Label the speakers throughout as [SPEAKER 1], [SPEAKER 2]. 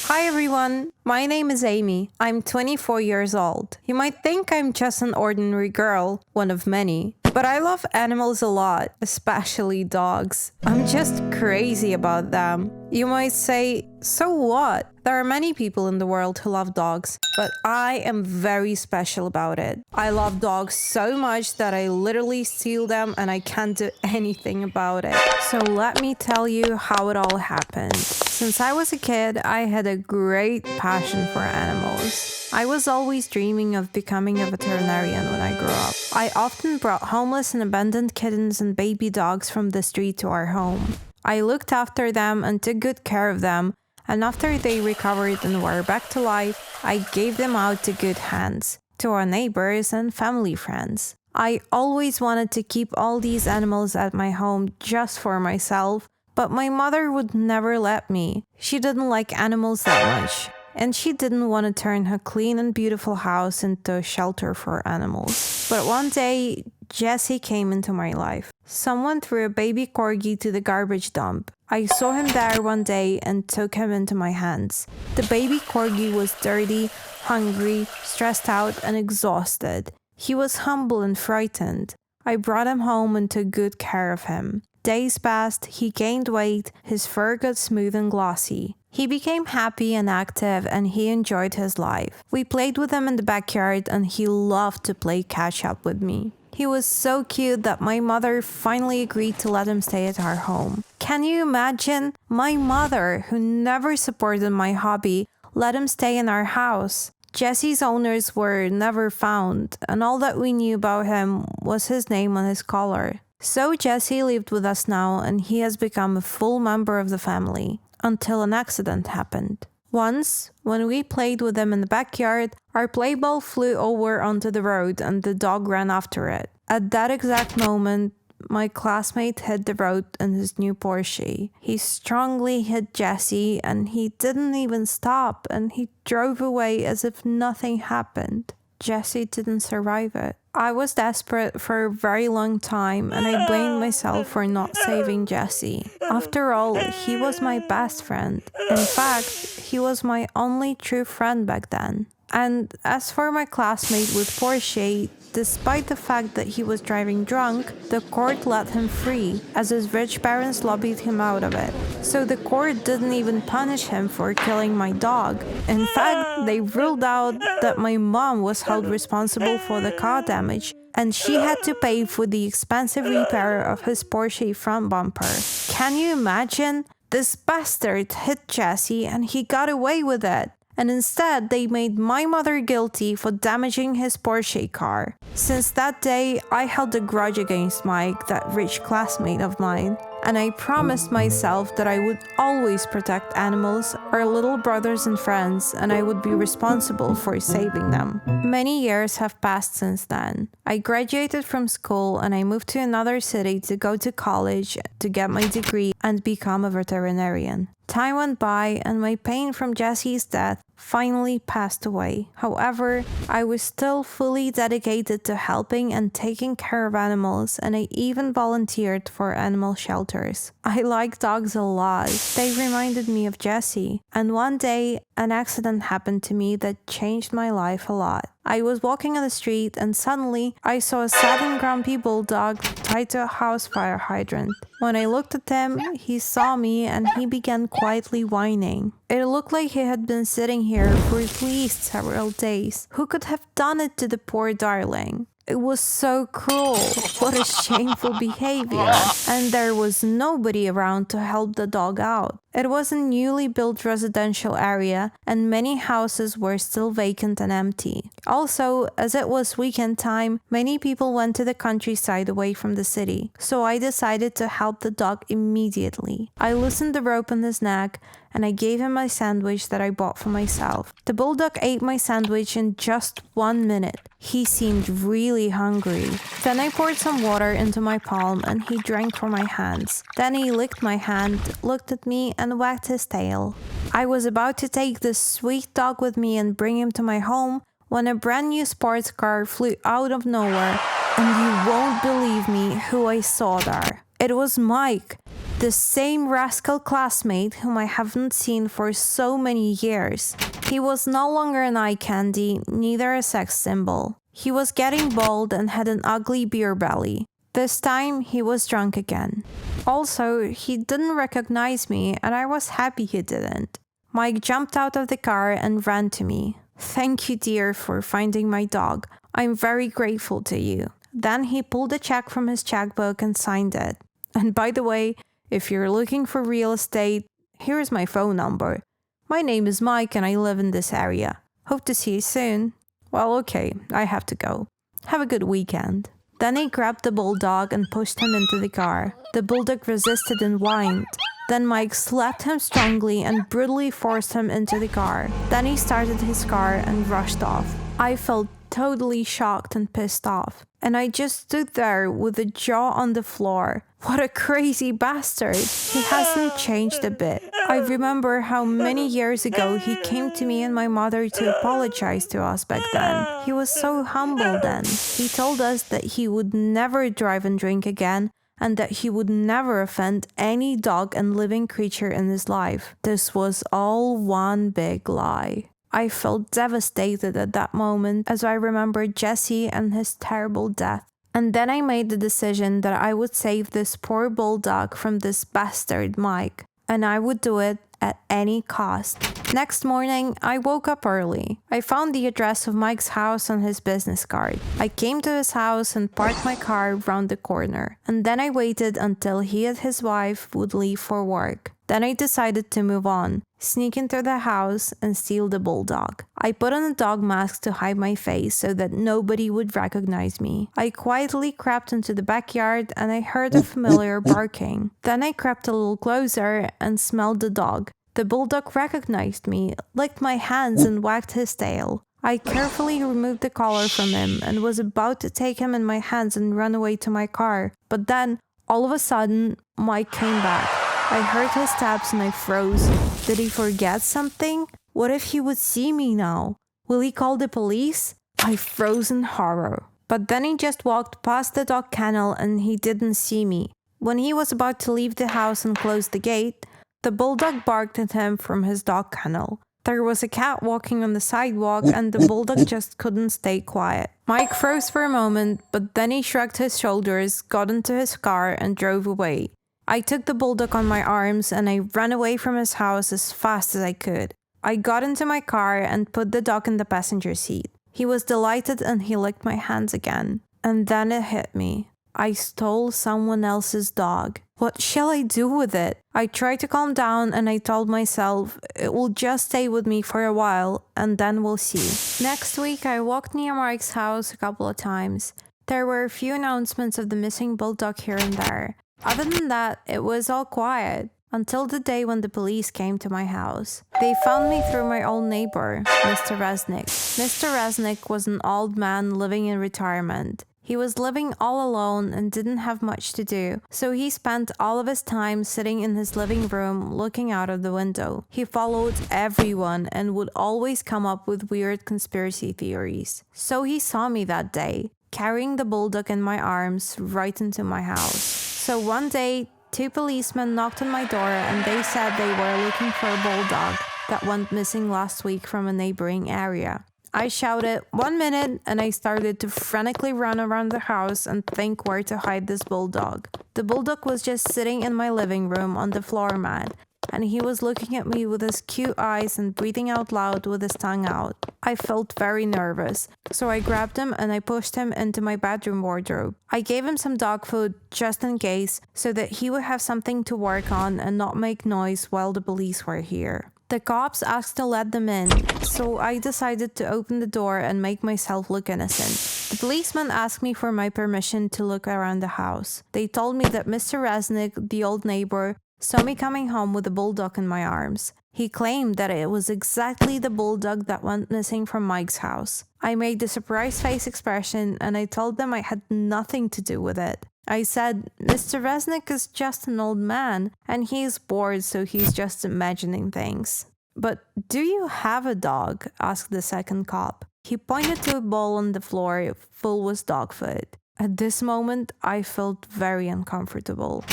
[SPEAKER 1] Hi everyone, my name is Amy. I'm 24 years old. You might think I'm just an ordinary girl, one of many, but I love animals a lot, especially dogs. I'm just crazy about them. You might say, so what? There are many people in the world who love dogs, but I am very special about it. I love dogs so much that I literally steal them and I can't do anything about it. So let me tell you how it all happened. Since I was a kid, I had a great passion for animals. I was always dreaming of becoming a veterinarian when I grew up. I often brought homeless and abandoned kittens and baby dogs from the street to our home. I looked after them and took good care of them, and after they recovered and were back to life, I gave them out to good hands, to our neighbors and family friends. I always wanted to keep all these animals at my home just for myself, but my mother would never let me. She didn't like animals that much, and she didn't want to turn her clean and beautiful house into a shelter for animals. But one day, Jesse came into my life. Someone threw a baby corgi to the garbage dump. I saw him there one day and took him into my hands. The baby corgi was dirty, hungry, stressed out, and exhausted. He was humble and frightened. I brought him home and took good care of him. Days passed, he gained weight, his fur got smooth and glossy. He became happy and active and he enjoyed his life. We played with him in the backyard and he loved to play catch up with me. He was so cute that my mother finally agreed to let him stay at our home. Can you imagine? My mother, who never supported my hobby, let him stay in our house. Jesse's owners were never found, and all that we knew about him was his name on his collar. So Jesse lived with us now, and he has become a full member of the family, until an accident happened. Once, when we played with him in the backyard, our play ball flew over onto the road and the dog ran after it. At that exact moment, my classmate hit the road in his new Porsche. He strongly hit Jesse and he didn't even stop and he drove away as if nothing happened. Jesse didn't survive it. I was desperate for a very long time and I blamed myself for not saving Jesse. After all, he was my best friend. In fact, he was my only true friend back then. And as for my classmate with Porsche, despite the fact that he was driving drunk, the court let him free, as his rich parents lobbied him out of it. So the court didn't even punish him for killing my dog. In fact, they ruled out that my mom was held responsible for the car damage, and she had to pay for the expensive repair of his Porsche front bumper. Can you imagine? This bastard hit Jesse and he got away with it. And instead, they made my mother guilty for damaging his Porsche car. Since that day, I held a grudge against Mike, that rich classmate of mine, and I promised myself that I would always protect animals, our little brothers and friends, and I would be responsible for saving them. Many years have passed since then. I graduated from school and I moved to another city to go to college to get my degree and become a veterinarian. Time went by and my pain from Jesse's death finally passed away. However, I was still fully dedicated to helping and taking care of animals, and I even volunteered for animal shelters. I like dogs a lot. They reminded me of Jesse. And one day, an accident happened to me that changed my life a lot. I was walking on the street and suddenly I saw a sad and grumpy bulldog tied to a house fire hydrant. When I looked at him, he saw me and he began quietly whining. It looked like he had been sitting here for at least several days. Who could have done it to the poor darling? It was so cruel. What a shameful behavior. And there was nobody around to help the dog out. It was a newly built residential area and many houses were still vacant and empty. Also, as it was weekend time, many people went to the countryside away from the city. So I decided to help the dog immediately. I loosened the rope on his neck and I gave him my sandwich that I bought for myself. The bulldog ate my sandwich in just 1 minute. He seemed really hungry. Then I poured some water into my palm and he drank from my hands. Then he licked my hand, looked at me and wagged his tail. I was about to take this sweet dog with me and bring him to my home when a brand new sports car flew out of nowhere, and you won't believe me who I saw there. It was Mike. The same rascal classmate whom I haven't seen for so many years. He was no longer an eye candy, neither a sex symbol. He was getting bald and had an ugly beer belly. This time, he was drunk again. Also, he didn't recognize me, and I was happy he didn't. Mike jumped out of the car and ran to me. "Thank you, dear, for finding my dog. I'm very grateful to you." Then he pulled a check from his checkbook and signed it. "And by the way, if you're looking for real estate, here's my phone number. My name is Mike and I live in this area. Hope to see you soon." "Well, okay, I have to go. Have a good weekend." Then he grabbed the bulldog and pushed him into the car. The bulldog resisted and whined. Then Mike slapped him strongly and brutally forced him into the car. Then he started his car and rushed off. I felt totally shocked and pissed off. And I just stood there with a jaw on the floor. What a crazy bastard. He hasn't changed a bit. I remember how many years ago he came to me and my mother to apologize to us back then. He was so humble then. He told us that he would never drive and drink again, and that he would never offend any dog and living creature in his life. This was all one big lie. I felt devastated at that moment as I remembered Jesse and his terrible death. And then I made the decision that I would save this poor bulldog from this bastard Mike. And I would do it at any cost. Next morning, I woke up early. I found the address of Mike's house on his business card. I came to his house and parked my car round the corner. And then I waited until he and his wife would leave for work. Then I decided to move on, sneak into the house and steal the bulldog. I put on a dog mask to hide my face so that nobody would recognize me. I quietly crept into the backyard and I heard a familiar barking. Then I crept a little closer and smelled the dog. The bulldog recognized me, licked my hands and wagged his tail. I carefully removed the collar from him and was about to take him in my hands and run away to my car. But then, all of a sudden, Mike came back. I heard his steps and I froze. Did he forget something? What if he would see me now? Will he call the police? I froze in horror. But then he just walked past the dog kennel and he didn't see me. When he was about to leave the house and close the gate, the bulldog barked at him from his dog kennel. There was a cat walking on the sidewalk and the bulldog just couldn't stay quiet. Mike froze for a moment, but then he shrugged his shoulders, got into his car and drove away. I took the bulldog on my arms and I ran away from his house as fast as I could. I got into my car and put the dog in the passenger seat. He was delighted and he licked my hands again. And then it hit me. I stole someone else's dog. What shall I do with it? I tried to calm down and I told myself it will just stay with me for a while and then we'll see. Next week I walked near Mike's house a couple of times. There were a few announcements of the missing bulldog here and there. Other than that, it was all quiet, until the day when the police came to my house. They found me through my old neighbor, Mr. Resnick. Mr. Resnick was an old man living in retirement. He was living all alone and didn't have much to do, so he spent all of his time sitting in his living room looking out of the window. He followed everyone and would always come up with weird conspiracy theories. So he saw me that day, carrying the bulldog in my arms right into my house. So one day, 2 policemen knocked on my door and they said they were looking for a bulldog that went missing last week from a neighboring area. I shouted, "1 minute," and I started to frantically run around the house and think where to hide this bulldog. The bulldog was just sitting in my living room on the floor mat, and he was looking at me with his cute eyes and breathing out loud with his tongue out. I felt very nervous, so I grabbed him and I pushed him into my bedroom wardrobe. I gave him some dog food just in case, so that he would have something to work on and not make noise while the police were here. The cops asked to let them in, so I decided to open the door and make myself look innocent. The policeman asked me for my permission to look around the house. They told me that Mr. Resnick, the old neighbor, saw me coming home with a bulldog in my arms. He claimed that it was exactly the bulldog that went missing from Mike's house. I made the surprised face expression and I told them I had nothing to do with it. I said, "Mr. Resnick is just an old man and he's bored, so he's just imagining things." "But do you have a dog?" asked the second cop. He pointed to a bowl on the floor full with dog food. At this moment, I felt very uncomfortable.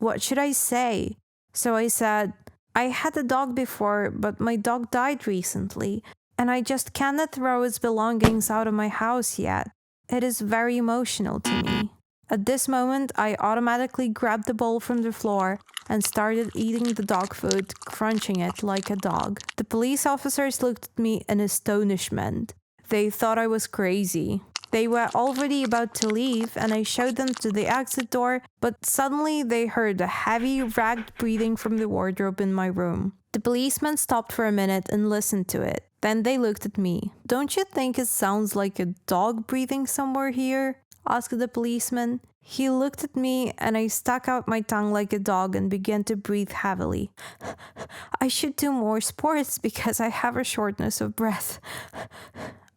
[SPEAKER 1] What should I say? So I said, I had a dog before, but my dog died recently, and I just cannot throw its belongings out of my house yet. It is very emotional to me. At this moment, I automatically grabbed the bowl from the floor and started eating the dog food, crunching it like a dog. The police officers looked at me in astonishment. They thought I was crazy. They were already about to leave, and I showed them to the exit door, but suddenly they heard a heavy, ragged breathing from the wardrobe in my room. The policeman stopped for a minute and listened to it. Then they looked at me. Don't you think it sounds like a dog breathing somewhere here? Asked the policeman. He looked at me and I stuck out my tongue like a dog and began to breathe heavily. I should do more sports because I have a shortness of breath,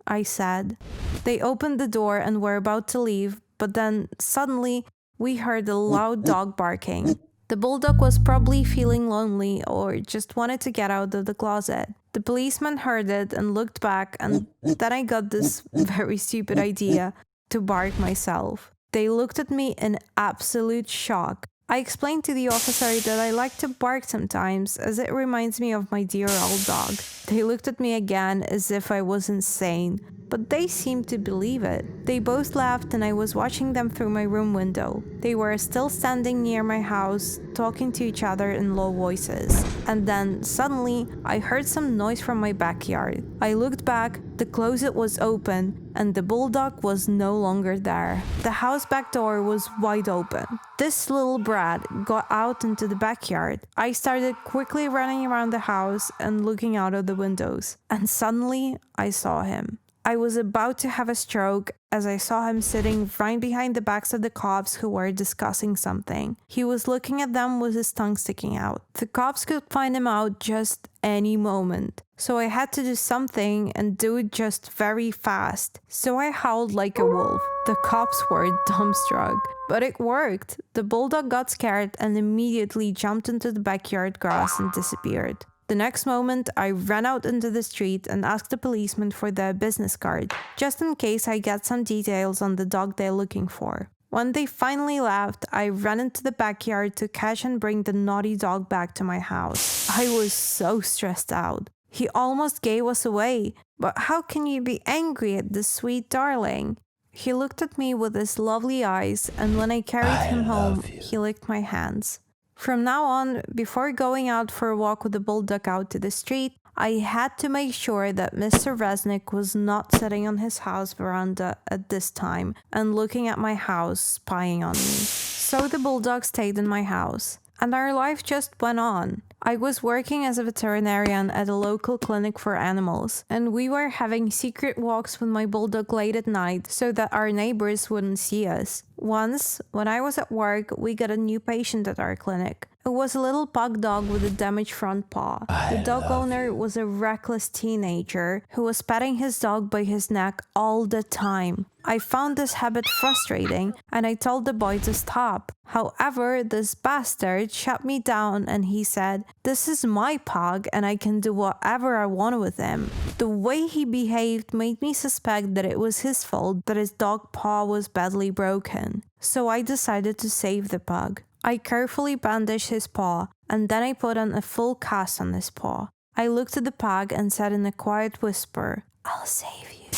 [SPEAKER 1] I said. They opened the door and were about to leave, but then suddenly we heard a loud dog barking. The bulldog was probably feeling lonely or just wanted to get out of the closet. The policeman heard it and looked back, and then I got this very stupid idea to bark myself. They looked at me in absolute shock. I explained to the officer that I like to bark sometimes as it reminds me of my dear old dog. They looked at me again as if I was insane, but they seemed to believe it. They both laughed and I was watching them through my room window. They were still standing near my house, talking to each other in low voices. And then, suddenly, I heard some noise from my backyard. I looked back, the closet was open, and the bulldog was no longer there. The house back door was wide open. This little brat got out into the backyard. I started quickly running around the house and looking out of the windows. And suddenly, I saw him. I was about to have a stroke as I saw him sitting right behind the backs of the cops who were discussing something. He was looking at them with his tongue sticking out. The cops could find him out just any moment. So I had to do something and do it just very fast. So I howled like a wolf. The cops were dumbstruck. But it worked. The bulldog got scared and immediately jumped into the backyard grass and disappeared. The next moment, I ran out into the street and asked the policeman for their business card, just in case I get some details on the dog they're looking for. When they finally left, I ran into the backyard to catch and bring the naughty dog back to my house. I was so stressed out. He almost gave us away, but how can you be angry at this sweet darling? He looked at me with his lovely eyes, and when I carried him home, he licked my hands. From now on, before going out for a walk with the bulldog out to the street, I had to make sure that Mr. Resnick was not sitting on his house veranda at this time and looking at my house, spying on me. So the bulldog stayed in my house, and our life just went on. I was working as a veterinarian at a local clinic for animals, and we were having secret walks with my bulldog late at night so that our neighbors wouldn't see us. Once, when I was at work, we got a new patient at our clinic. It was a little pug dog with a damaged front paw. The dog owner was a reckless teenager who was patting his dog by his neck all the time. I found this habit frustrating and I told the boy to stop. However, this bastard shut me down and he said, "This is my pug and I can do whatever I want with him." The way he behaved made me suspect that it was his fault that his dog paw was badly broken. So I decided to save the pug. I carefully bandaged his paw, and then I put on a full cast on his paw. I looked at the pug and said in a quiet whisper, "I'll save you."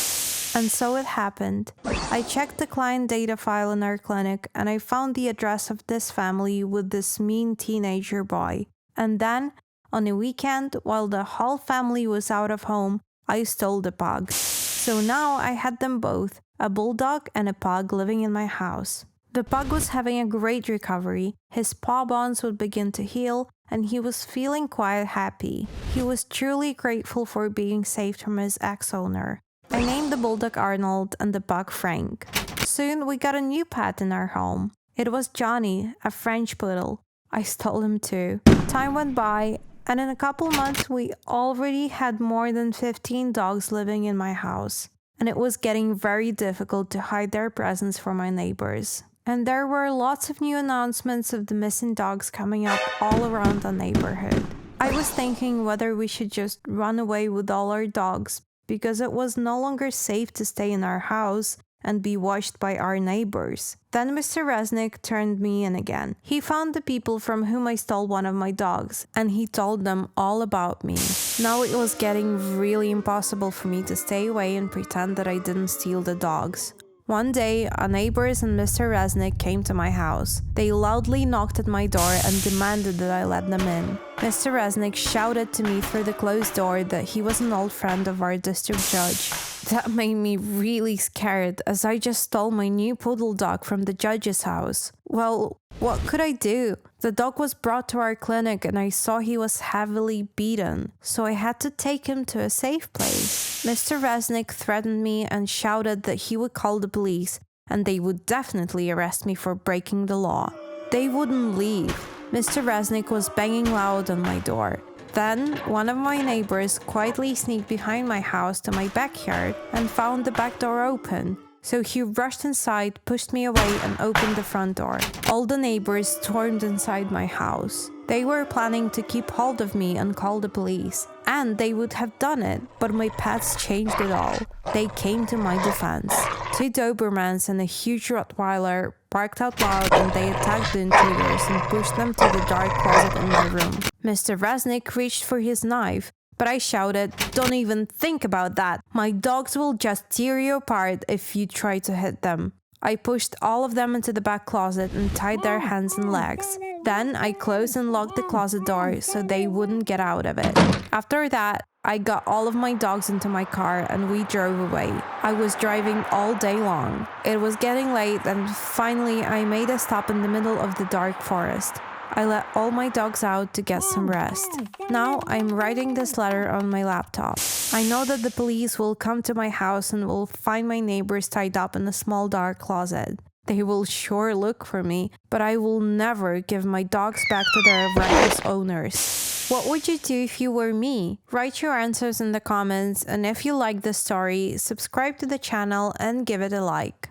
[SPEAKER 1] And so it happened. I checked the client data file in our clinic, and I found the address of this family with this mean teenager boy. And then, on a weekend, while the whole family was out of home, I stole the pug. So now I had them both, a bulldog and a pug, living in my house. The pug was having a great recovery, his paw bones would begin to heal, and he was feeling quite happy. He was truly grateful for being saved from his ex-owner. I named the bulldog Arnold and the pug Frank. Soon we got a new pet in our home. It was Johnny, a French poodle. I stole him too. Time went by, and in a couple months we already had more than 15 dogs living in my house. And it was getting very difficult to hide their presence from my neighbors. And there were lots of new announcements of the missing dogs coming up all around the neighborhood. I was thinking whether we should just run away with all our dogs because it was no longer safe to stay in our house and be watched by our neighbors. Then Mr. Resnick turned me in again. He found the people from whom I stole one of my dogs, and he told them all about me. Now it was getting really impossible for me to stay away and pretend that I didn't steal the dogs. One day, our neighbors and Mr. Resnick came to my house. They loudly knocked at my door and demanded that I let them in. Mr. Resnick shouted to me through the closed door that he was an old friend of our district judge. That made me really scared, as I just stole my new poodle dog from the judge's house. Well, what could I do? The dog was brought to our clinic and I saw he was heavily beaten, so I had to take him to a safe place. Mr. Resnick threatened me and shouted that he would call the police and they would definitely arrest me for breaking the law. They wouldn't leave. Mr. Resnick was banging loud on my door. Then, one of my neighbors quietly sneaked behind my house to my backyard and found the back door open. So he rushed inside, pushed me away, and opened the front door. All the neighbors stormed inside my house. They were planning to keep hold of me and call the police. And they would have done it, but my pets changed it all. They came to my defense. 2 Dobermans and a huge Rottweiler barked out loud and they attacked the intruders and pushed them to the dark closet in my room. Mr. Resnick reached for his knife, but I shouted, "Don't even think about that! My dogs will just tear you apart if you try to hit them." I pushed all of them into the back closet and tied their hands and legs. Then I closed and locked the closet door so they wouldn't get out of it. After that, I got all of my dogs into my car and we drove away. I was driving all day long. It was getting late and finally I made a stop in the middle of the dark forest. I let all my dogs out to get some rest. Now I'm writing this letter on my laptop. I know that the police will come to my house and will find my neighbors tied up in a small dark closet. They will sure look for me, but I will never give my dogs back to their rightful owners. What would you do if you were me? Write your answers in the comments, and if you like this story, subscribe to the channel and give it a like.